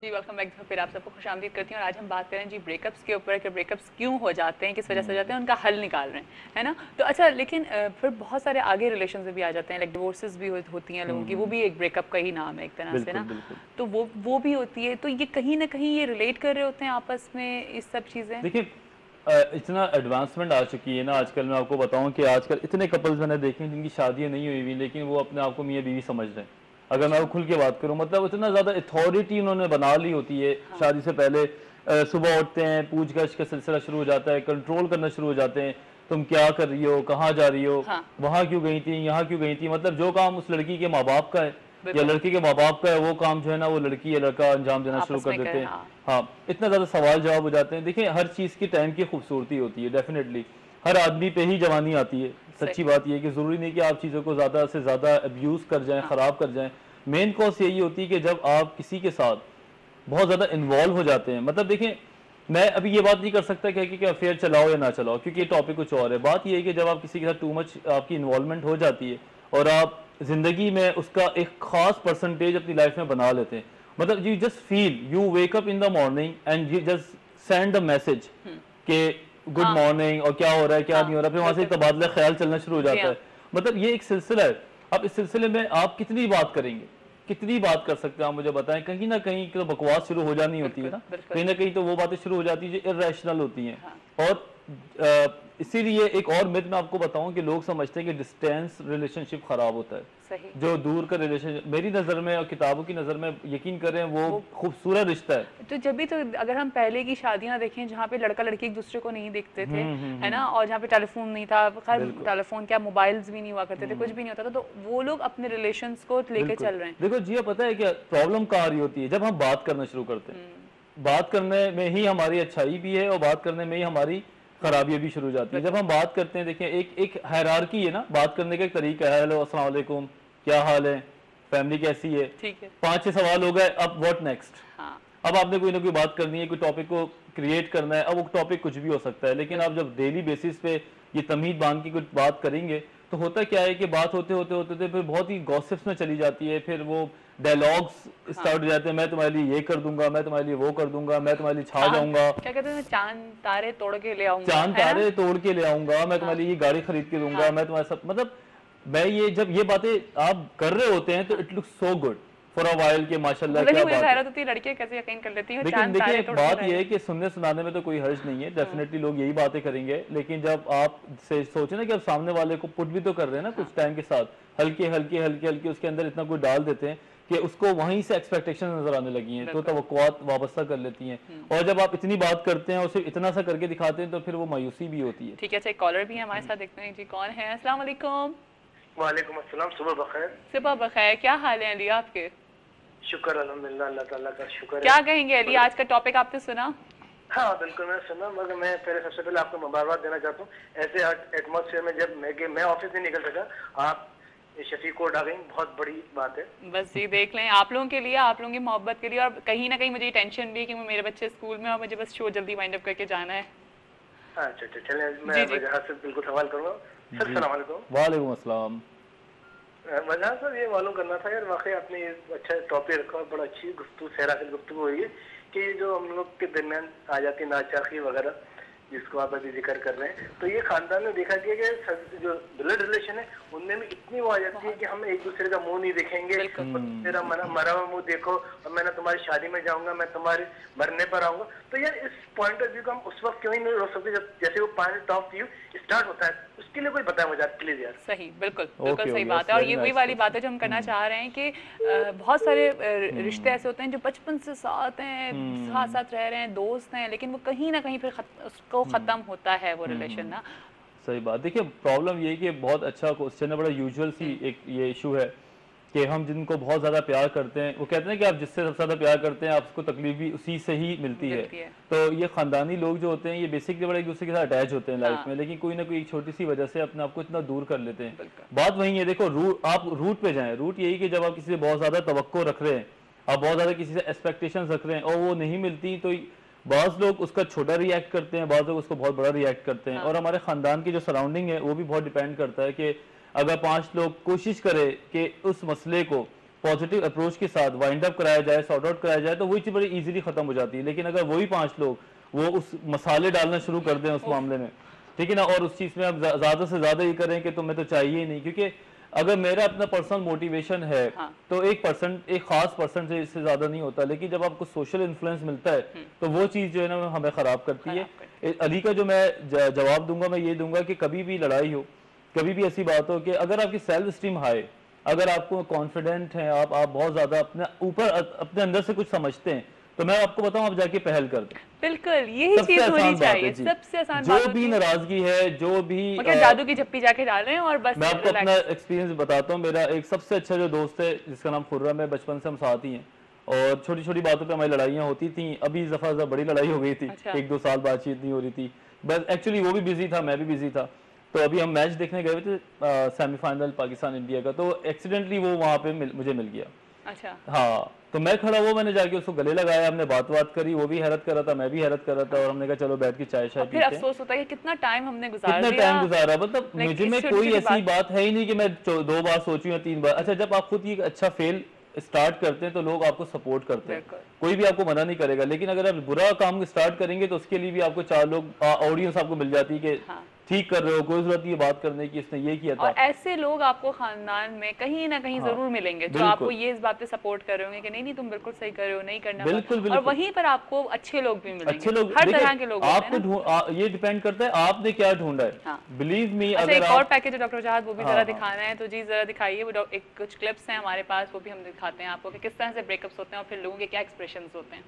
जी welcome back. फिर आप सबको खुशामदीद करती हूँ और आज हम बात करें जी ब्रेकअप्स के ऊपर कि ब्रेकअप्स क्यों हो जाते हैं, किस वजह से हो जाते हैं, उनका हल निकाल रहे हैं, है ना। तो अच्छा, लेकिन फिर बहुत सारे आगे रिलेशन भी आ जाते हैं, लाइक डिवोर्सेस भी होती हैं लोगों की, वो भी एक ब्रेकअप का ही नाम है एक तरह से ना। बिल्कुल। तो वो भी होती है। तो ये कहीं ना कहीं ये रिलेट कर रहे होते हैं आपस में इस सब चीज़ें। देखिए, इतना एडवांसमेंट आ चुकी है ना आजकल। मैं आपको बताऊं कि आजकल इतने कपल्स मैंने देखे हैं जिनकी शादियां नहीं हुई हुई, लेकिन वो अपने आप को मियाँ बीवी समझ रहे हैं। अगर मैं खुल के बात करूं, मतलब इतना ज़्यादा अथॉरिटी उन्होंने बना ली होती है। हाँ। शादी से पहले सुबह उठते हैं, पूछगछ का सिलसिला शुरू हो जाता है, कंट्रोल करना शुरू हो जाते हैं। तुम क्या कर रही हो, कहाँ जा रही हो, हाँ। वहाँ क्यों गई थी, यहाँ क्यों गई थी। मतलब जो काम उस लड़की के माँ बाप का है या बिल्कुल। लड़के के माँ बाप का है, वो काम जो है ना वो लड़की या लड़का अंजाम देना शुरू आपस कर में देते हैं। हाँ। हाँ, इतना ज़्यादा सवाल जवाब हो जाते हैं। देखिए, हर चीज़ की टाइम की खूबसूरती होती है। डेफिनेटली हर आदमी पे ही जवानी आती है। सच्ची बात यह है कि ज़रूरी नहीं कि आप चीज़ों को ज़्यादा से ज़्यादा अब्यूज़ कर जाएं, हाँ। ख़राब कर जाएं। मेन कॉज यही होती है कि जब आप किसी के साथ बहुत ज़्यादा इन्वॉल्व हो जाते हैं। मतलब देखिए, मैं अभी ये बात नहीं कर सकता कि अफेयर चलाओ या ना चलाओ, क्योंकि ये टॉपिक कुछ और है। बात ये है कि जब आप किसी के साथ टू मच आपकी इन्वॉल्वमेंट हो जाती है और आप जिंदगी में उसका एक खास परसेंटेज अपनी लाइफ में बना लेते हैं। मतलब you just feel, you wake up in the morning and you just send the message कि गुड मॉर्निंग और क्या हो रहा है क्या नहीं हो रहा, फिर वहां से तबादला ख्याल चलना शुरू हो जाता है। मतलब ये एक सिलसिला है। अब इस सिलसिले में आप कितनी बात करेंगे, कितनी बात कर सकते हैं आप मुझे बताएं। कहीं ना कहीं तो बकवास शुरू हो जानी होती है ना, कहीं ना कहीं तो वो बातें शुरू हो जाती है जो इर्रेशनल होती हैं। और इसीलिए एक और मिथ मैं आपको बताऊं कि लोग समझते हैं कि डिस्टेंस रिलेशनशिप खराब होता है। सही। जो दूर का रिलेशनशिप मेरी नज़र में और किताबों की नज़र में यकीन करें वो खूबसूरत रिश्ता है। तो जब भी तो अगर हम पहले की शादियां देखें जहाँ पे लड़का लड़की एक दूसरे को नहीं देखते थे, है ना, और जहाँ पे टेलीफोन नहीं था, खैर टेलीफोन क्या, मोबाइल्स भी नहीं हुआ करते थे, कुछ भी नहीं होता था, तो वो लोग अपने रिलेशंस को लेके चल रहे हैं। देखो जी, पता है क्या प्रॉब्लम कहाँ आ रही होती है, जब हम बात करना शुरू करते हैं। बात करने में ही हमारी अच्छाई भी है और बात करने में ही हमारी खराबियां भी शुरू हो जाती है। जब हम बात करते हैं, देखिए एक हायरार्की है ना, बात करने का एक तरीका है। हेलो, अस्सलाम वालेकुम, क्या हाल है, फैमिली कैसी है, ठीक है, 5-6 सवाल हो गए। अब व्हाट नेक्स्ट। हाँ। अब आपने कोई ना कोई बात करनी है, कोई टॉपिक को क्रिएट करना है। अब वो टॉपिक कुछ भी हो सकता है, लेकिन आप जब डेली बेसिस पे ये तमीज बांध की कुछ बात करेंगे तो होता क्या है कि बात होते होते फिर बहुत ही गॉसिप्स में चली जाती है। फिर वो डायलॉग्स स्टार्ट हो जाते हैं, मैं तुम्हारे लिए ये कर दूंगा, मैं तुम्हारे लिए वो कर दूंगा, मैं तुम्हारे लिए छा जाऊंगा, क्या कहते हैं, चांद तारे तोड़ के ले आऊंगा, चांद तारे तोड़ के ले आऊंगा, मैं तुम्हारे लिए ये गाड़ी खरीद के दूंगा, मैं तुम्हारे साथ। मतलब मैं ये जब ये बातें आप कर रहे होते हैं तो it looks so good for a while के माशाल्लाह क्या बात है। होती है, लड़कियां कैसे यकीन कर लेती हैं। लेकिन देखिए, बात यह है कि सुनने सुनाने में तो कोई हर्ज नहीं है। डेफिनेटली लोग यही बातें करेंगे, लेकिन जब आप से सोचे ना कि आप सामने वाले को पुट भी तो कर रहे हैं ना कुछ टाइम के साथ, हल्के हल्के हल्के हल्के उसके अंदर इतना कुछ डाल देते हैं कि उसको वहीं से एक्सपेक्टेशन नजर आने लगी हैं, तो तवक्कुआत वाबस्ता कर लेती हैं। और जब आप इतनी बात करते हैं और सिर्फ इतना सा करके दिखाते हैं तो फिर वो मायूसी भी होती है। ठीक है, अच्छा एक कॉलर भी है हमारे साथ, देखते हैं जी कौन है। अस्सलाम वालेकुम। वालेकुम अस्सलाम, सुबह बखैर। सुबह बखैर, क्या हाल है अली आपके? शुक्र अल्हम्दुलिल्लाह, अल्लाह ताला का शुक्र है। क्या कहेंगे अली, आज का टॉपिक आपने सुना? हाँ बिल्कुल मैंने सुना, मगर मैं पहले सबसे पहले आपको मुबारकबाद देना चाहता हूँ। ऐसे एटमॉस्फेयर में जब मैं ऑफिस नहीं निकल सका, आप शफीक कोर्ट आ गई, बहुत बड़ी बात है। बस जी देख लें, आप लोगों के लिए, आप लोगों की मोहब्बत के लिए, और कहीं ना कहीं मुझे टेंशन भी है कि मेरे बच्चे स्कूल में और मुझे बस शो जल्दी वाइंड अप करके जाना है। अच्छा अच्छा, चलें, मैं वजह से बिल्कुल सवाल करूँगा। सर अस्सलाम वालेकुम। वालेकुम अस्सलाम। वजह सर ये मालूम करना था यार, वाकई आपने ये अच्छा टॉपिक रखा और बड़ा अच्छी गुफ्तगू सैराफिल गुफ्तगू हुई है कि जो हम लोग के दरमियान आ जाती है नाचाखी वगैरह, जिसको आप अभी जिक्र कर रहे हैं। तो ये खानदान में देखा गया कि जो ब्लड रिलेशन है उनमें भी इतनी वो आ जाती है कि हम एक दूसरे का मुंह नहीं देखेंगे। तेरा मरा हुआ मुंह देखो और मैं ना तुम्हारी शादी में जाऊंगा, मैं तुम्हारे मरने पर आऊंगा। तो यार इस पॉइंट ऑफ व्यू को हम उस वक्त क्यों ही नहीं रोक सकते जब जैसे वो पॉइंट ऑफ व्यू स्टार्ट होता है। उसके लिए कोई बताए मुझे प्लीज यार। सही, बिल्कुल बिल्कुल सही बात है। और ये वही वाली बात है जो हम करना चाह रहे हैं कि बहुत सारे रिश्ते ऐसे होते हैं जो बचपन से साथ हैं, साथ साथ रह रहे हैं, दोस्त हैं, लेकिन वो कहीं ना कहीं फिर उसको खत्म होता है वो रिलेशन ना। सही बात। देखिए, प्रॉब्लम ये है कि बहुत अच्छा क्वेश्चन है, बड़ा यूजुअल सी एक ये इशू है कि हम जिनको बहुत ज़्यादा प्यार करते हैं, वो कहते हैं कि आप जिससे सबसे ज़्यादा प्यार करते हैं आपको तकलीफ भी उसी से ही मिलती है। तो ये ख़ानदानी लोग जो होते हैं ये बेसिकली बड़ा एक दूसरे के साथ अटैच होते हैं लाइफ में, लेकिन कोई ना कोई छोटी सी वजह से अपने आप को इतना दूर कर लेते हैं। बात वही है, देखो आप रूट पे जाएं। रूट यही कि जब आप किसी से बहुत ज़्यादा तवक्को रख रहे हैं, आप बहुत ज़्यादा किसी से एक्सपेक्टेशन रख रहे हैं और वो नहीं मिलती, तो बाज़ लोग उसका छोटा रिएक्ट करते हैं, बाज़ लोग उसको बहुत बड़ा रिएक्ट करते हैं। और हमारे ख़ानदान की जो सराउंडिंग है वो भी बहुत डिपेंड करता है कि अगर 5 लोग कोशिश करें कि उस मसले को पॉजिटिव अप्रोच के साथ वाइंड अप कराया जाए, सॉर्ट आउट कराया जाए, तो वही चीज़ बड़ी इजीली खत्म हो जाती है। लेकिन अगर वही 5 लोग वो उस मसाले डालना शुरू कर दें उस मामले में, ठीक है ना, और उस चीज़ में आप ज़्यादा से ज़्यादा ये करें कि तुम्हें तो चाहिए ही नहीं, क्योंकि अगर मेरा अपना पर्सनल मोटिवेशन है तो एक खास पर्सन से इससे ज़्यादा नहीं होता, लेकिन जब आपको सोशल इन्फ्लुएंस मिलता है तो वो चीज़ जो है ना हमें ख़राब करती है। अली का जो मैं जवाब दूंगा, मैं ये दूंगा कि कभी भी लड़ाई हो, कभी भी ऐसी बात हो कि अगर आपकी सेल्फ स्टीम हाई, अगर आपको कॉन्फिडेंट हैं, आप बहुत ज़्यादा अपने ऊपर अपने अंदर से कुछ समझते हैं, तो मैं आपको बताऊं आप जाके पहल कर दें। बिल्कुल यही चीज होनी चाहिए, सबसे आसान जो भी नाराजगी है, जो भी जादू की झप्पी जाके डाल रहे हैं। और बस मैं आपको अपना एक्सपीरियंस बताता हूँ। मेरा एक सबसे अच्छा जो दोस्त है जिसका नाम खुर्रम है, बचपन से हम साथ ही हैं और छोटी छोटी बातों पे हमारी लड़ाइयाँ होती थी। अभी इस दफा बड़ी लड़ाई हो गई थी, 1-2 साल बातचीत नहीं हो रही थी, बस एक्चुअली वो भी बिजी था, मैं भी बिजी था। तो अभी हम मैच देखने गए थे सेमीफाइनल पाकिस्तान इंडिया का, तो एक्सीडेंटली वो वहाँ पे मुझे मिल गया। अच्छा। हाँ, तो मैं खड़ा हुआ, मैंने जाके उसको गले लगाया, हमने बात करी, वो भी हैरत कर रहा था, मैं भी हैरत कर रहा था, और हमने कहा चलो बैठ के चाय शाय पीते हैं। फिर अफसोस होता है कि कितना टाइम हमने गुजारा, मतलब मुझे में कोई ऐसी बात है ही नहीं कि मैं 2 बार सोचूं या 3 बार। अच्छा, जब आप खुद ये अच्छा फेल स्टार्ट करते हैं तो लोग आपको सपोर्ट करते हैं, कोई भी आपको मना नहीं करेगा। लेकिन अगर आप बुरा काम स्टार्ट करेंगे तो उसके लिए भी आपको 4 लोग ऑडियंस आपको मिल जाती है कि ठीक कर रहे हो, कोई जरूरत नहीं बात करने की, इसने ये किया था। और ऐसे लोग आपको खानदान में कहीं ना कहीं जरूर मिलेंगे जो आपको ये इस बात पे सपोर्ट कर रहे होंगे कि नहीं तुम बिल्कुल सही कर रहे हो, नहीं करना। बिल्कुल। और वहीं पर आपको अच्छे लोग भी मिलेंगे, अच्छे लोग, हर तरह के लोग। आपको ये डिपेंड करता है आपने क्या ढूंढा है। बिलीव मी, अगर एक और पैकेज है डॉक्टर जहाद, वो भी जरा दिखाना है तो जी जरा दिखाइए। वो कुछ क्लिप्स हैं हमारे पास, वो भी हम दिखाते हैं आपको कि किस तरह से ब्रेकअप्स होते हैं और फिर लोगों के क्या एक्सप्रेशंस होते हैं।